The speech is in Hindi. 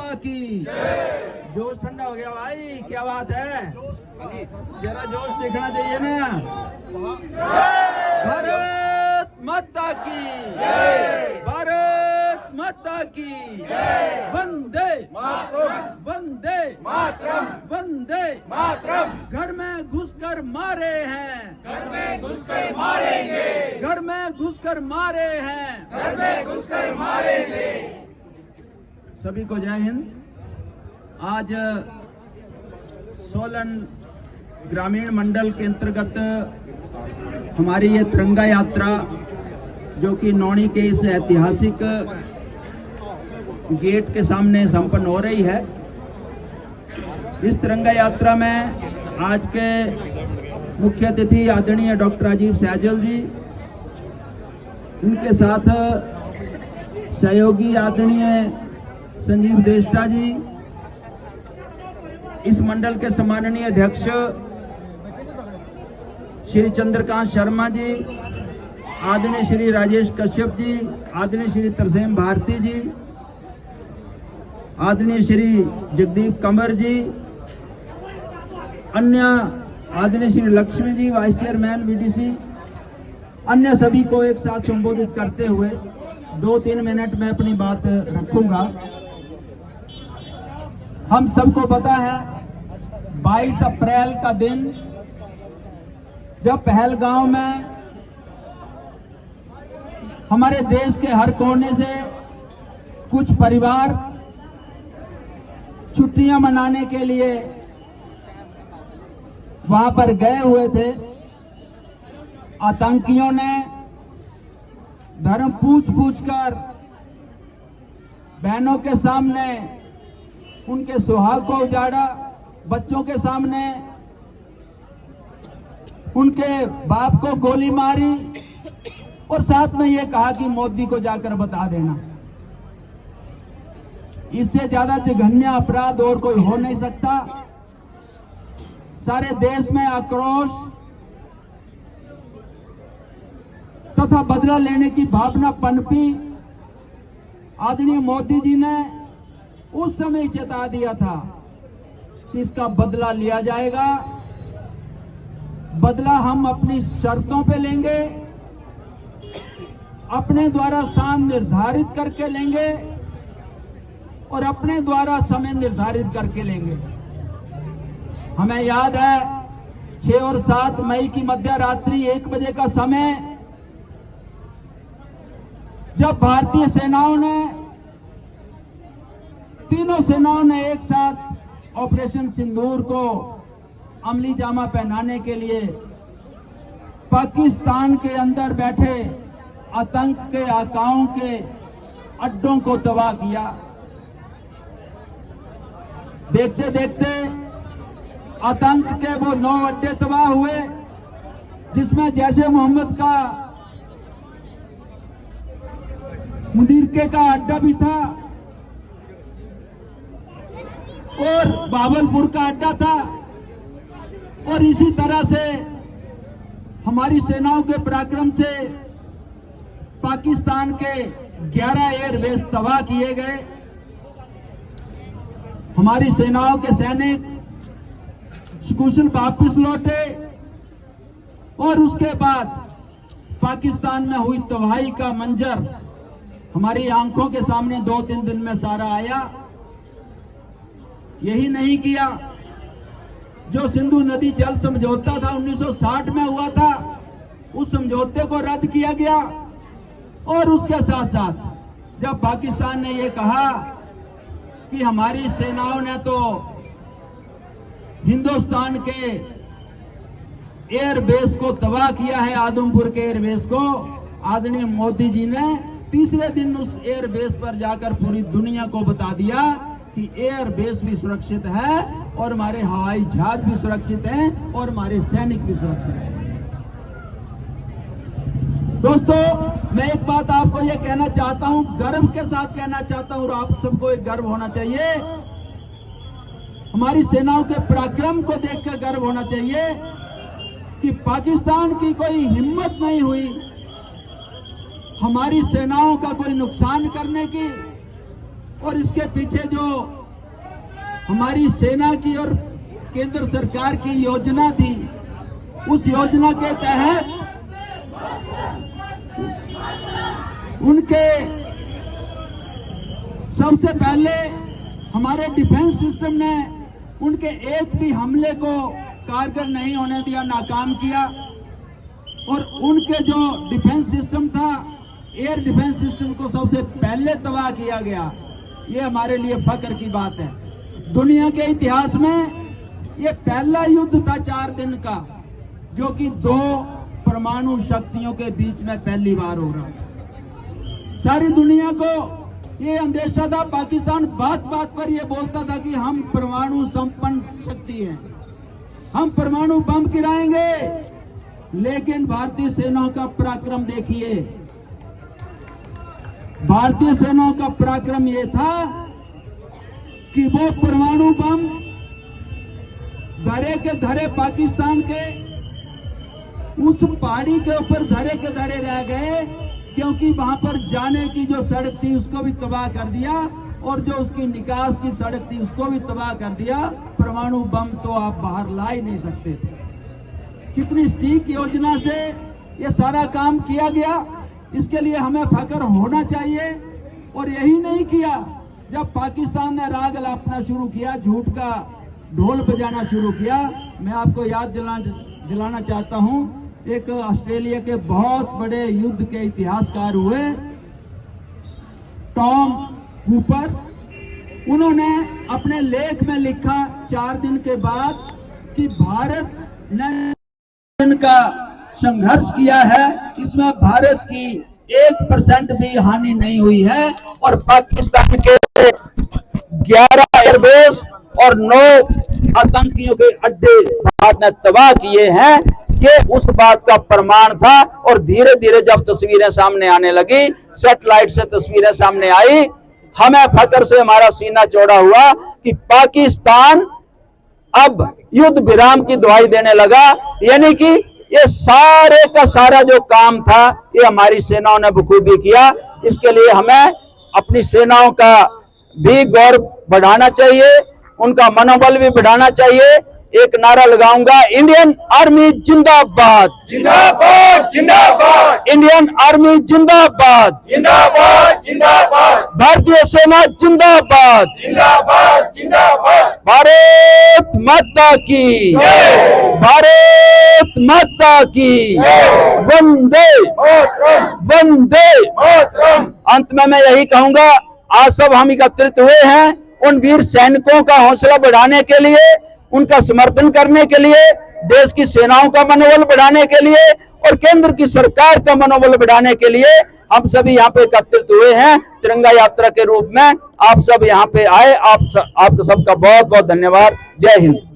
माता की। जोश ठंडा हो गया भाई, क्या बात है, जरा जोश दिखना चाहिए ना। भारत माता की, भारत माता की, वंदे मातरम, वंदे मातरम, वंदे मातरम। घर में घुसकर मारे हैं, घर में घुसकर मारेंगे, घर में घुसकर मारे हैं, घर में घुसकर मारेंगे। सभी को जय हिंद। आज सोलन ग्रामीण मंडल के अंतर्गत हमारी ये तिरंगा यात्रा जो कि नौणी के इस ऐतिहासिक गेट के सामने संपन्न हो रही है। इस तिरंगा यात्रा में आज के मुख्य अतिथि आदरणीय डॉक्टर राजीव सहजल जी, उनके साथ सहयोगी आदरणीय संजीव देष्टा जी, इस मंडल के सम्माननीय अध्यक्ष श्री चंद्रकांत शर्मा जी, आदरणीय श्री राजेश कश्यप जी, आदरणीय श्री तरसेम भारती जी, आदरणीय श्री जगदीप कंवर जी, अन्य आदरणीय Shri Lakshmi ji, vice chairman BDC, अन्य सभी को एक साथ संबोधित करते हुए 2-3 मिनट में अपनी बात रखूंगा। हम सबको पता है 22 अप्रैल का दिन जब पहलगांव में हमारे देश के हर कोने से कुछ परिवार छुट्टियां मनाने के लिए वहां पर गए हुए थे, आतंकियों ने धर्म पूछ कर बहनों के सामने उनके सुहाग को उजाड़ा, बच्चों के सामने उनके बाप को गोली मारी और साथ में ये कहा कि मोदी को जाकर बता देना। इससे ज्यादा जघन्य अपराध और कोई हो नहीं सकता। सारे देश में आक्रोश तथा बदला लेने की भावना पनपी। आदरणीय मोदी जी ने उस समय चेता दिया था कि इसका बदला लिया जाएगा, बदला हम अपनी शर्तों पे लेंगे, अपने द्वारा स्थान निर्धारित करके लेंगे और अपने द्वारा समय निर्धारित करके लेंगे। हमें याद है 6 और 7 मई की मध्य रात्रि 1 बजे का समय, जब भारतीय सेनाओं ने, तीनों सेनाओं ने एक साथ ऑपरेशन सिंदूर को अमली जामा पहनाने के लिए पाकिस्तान के अंदर बैठे आतंक के आकाओं के अड्डों को तबाह किया। देखते देखते आतंक के वो 9 अड्डे तबाह हुए, जिसमें जैशे मोहम्मद का मुदीरके का अड्डा भी था और बावलपुर का अड्डा था। और इसी तरह से हमारी सेनाओं के पराक्रम से पाकिस्तान के 11 एयरबेस तबाह किए गए। हमारी सेनाओं के सैनिक कुशल वापस लौटे और उसके बाद पाकिस्तान में हुई तबाही का मंजर हमारी आंखों के सामने 2-3 दिन में सारा आया। यही नहीं किया, जो सिंधु नदी जल समझौता था 1960 में हुआ था, उस समझौते को रद्द किया गया। और उसके साथ साथ जब पाकिस्तान ने यह कहा कि हमारी सेनाओं ने तो हिंदुस्तान के एयरबेस को तबाह किया है, आदमपुर के एयरबेस को, आदरणीय मोदी जी ने तीसरे दिन उस एयरबेस पर जाकर पूरी दुनिया को बता दिया कि एयरबेस भी सुरक्षित है और हमारे हवाई जहाज भी सुरक्षित हैं और हमारे सैनिक भी सुरक्षित हैं। दोस्तों, मैं एक बात आपको ये कहना चाहता हूं, गर्व के साथ कहना चाहता हूं, और आप सबको एक गर्व होना चाहिए, हमारी सेनाओं के पराक्रम को देखकर गर्व होना चाहिए कि पाकिस्तान की कोई हिम्मत नहीं हुई हमारी सेनाओं का कोई नुकसान करने की, और इसके पीछे जो हमारी सेना की और केंद्र सरकार की योजना थी, उस योजना के तहत उनके सबसे पहले हमारे डिफेंस सिस्टम ने उनके एक भी हमले को कारगर नहीं होने दिया, नाकाम किया। और उनके जो डिफेंस सिस्टम था, एयर डिफेंस सिस्टम को सबसे पहले तबाह किया गया। ये हमारे लिए फख्र की बात है। दुनिया के इतिहास में ये पहला युद्ध था 4 दिन का, जो कि 2 परमाणु शक्तियों के बीच में पहली बार हो रहा। सारी दुनिया को ये अंदेशा था, पाकिस्तान बात बात पर ये बोलता था कि हम परमाणु संपन्न शक्ति हैं, हम परमाणु बम गिराएंगे। लेकिन भारतीय सेनाओं का पराक्रम देखिए, भारतीय सेनाओं का पराक्रम ये था कि वो परमाणु बम धरे के धरे पाकिस्तान के उस पहाड़ी के ऊपर धरे के धरे रह गए, क्योंकि वहां पर जाने की जो सड़क थी उसको भी तबाह कर दिया, और जो उसकी निकास की सड़क थी उसको भी तबाह कर दिया। परमाणु बम तो आप बाहर ला ही नहीं सकते थे। कितनी सटीक योजना से ये सारा काम किया गया, इसके लिए हमें फख्र होना चाहिए। और यही नहीं किया, जब पाकिस्तान ने राग अलापना शुरू किया, झूठ का ढोल बजाना शुरू किया, मैं आपको याद दिलाना चाहता हूं, एक ऑस्ट्रेलिया के बहुत बड़े युद्ध के इतिहासकार हुए टॉम कूपर, उन्होंने अपने लेख में लिखा 4 दिन के बाद कि भारत ने का संघर्ष किया है, इसमें भारत की 1% भी हानि नहीं हुई है, और पाकिस्तान के 11 एयरबेस और 9 आतंकियों के अड्डे भारत ने तबाह किए हैं। ये उस बात का प्रमाण था। और धीरे धीरे जब तस्वीरें सामने आने लगी, सैटेलाइट से तस्वीरें सामने आई, हमें फख्र से हमारा सीना चौड़ा हुआ कि पाकिस्तान अब युद्ध विराम की दुहाई देने लगा। यानी कि ये सारे का सारा जो काम था, ये हमारी सेनाओं ने बखूबी किया। इसके लिए हमें अपनी सेनाओं का भी गौरव बढ़ाना चाहिए, उनका मनोबल भी बढ़ाना चाहिए। एक नारा लगाऊंगा, इंडियन आर्मी जिंदाबाद, जिंदाबाद जिंदाबाद, इंडियन आर्मी जिंदाबाद, जिंदाबाद जिंदाबाद, भारतीय सेना जिंदाबाद, जिंदाबाद जिंदाबाद, भारत माता की, भारत माता की, वंदे वंदे। अंत में मैं यही कहूंगा, आज सब हम एकत्रित हुए हैं उन वीर सैनिकों का हौसला बढ़ाने के लिए, उनका समर्थन करने के लिए, देश की सेनाओं का मनोबल बढ़ाने के लिए और केंद्र की सरकार का मनोबल बढ़ाने के लिए हम सभी यहाँ पे एकत्रित हुए हैं तिरंगा यात्रा के रूप में। आप सब यहाँ पे आए, आपका सबका बहुत बहुत धन्यवाद। जय हिंद।